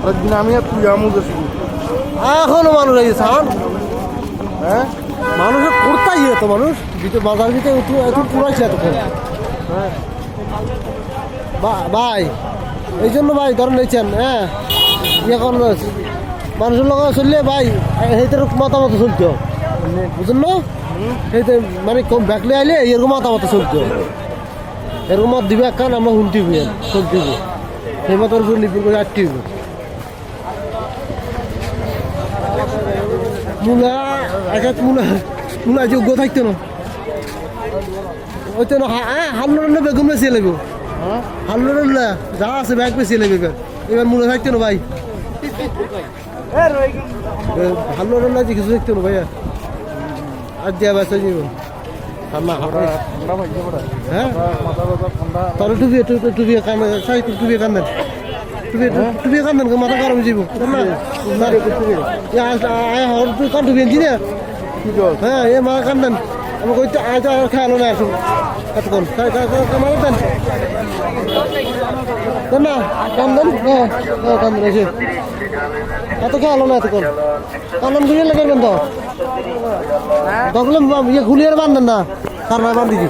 একদিন আমি আর তুই আমু গেছি এখনো মানুষ এই সান হ্যাঁ মানুষের কোথায় তো মানুষ ভিতরে বাজার ভিতরে এত পুরাইছে এতক্ষণ হ্যাঁ ভাই এই জন্য ভাই ধরেন নিয়েছেন হ্যাঁ এখন মানুষের লগে চললে ভাই সেইটার মতামত চলতো বুঝলেন না সেইটা মানে কম ব্যাকলে আইলে এরকম মতামত চলতো এরকম মত দিবে কান আমরা শুনতে চলতে সেই মতের উপর নির্ভর করে আটটি মূলা এক মূলা যোগ্য থাকতো না ওই তো হাল্লোর বেগুন বেশি লাগবে হাল্লোর যা আছে ব্যাগ বেশি লাগবে এবার মূলা থাকতো না ভাই হাল্লোর যে কিছু থাকতো না ভাইয়া আর দিয়া বেসা যাব হ্যাঁ তাহলে টুপি কান্দেন টুপি কান্দেন মাথা গরম যাব তুই কান টুপি আনছি না হ্যাঁ এ মা কান্দেন আমি কইতে আজ আর খেয়ালো না এখন এতক্ষণ মারা দেন না কান্দেন হ্যাঁ কান্দেন এসে এত খেয়ালো না এতক্ষণ কান্দন ঘুরিয়ে লেগে তো তখন ইয়ে ঘুরিয়ে বান্ধেন না কার নয় বান্ধিছি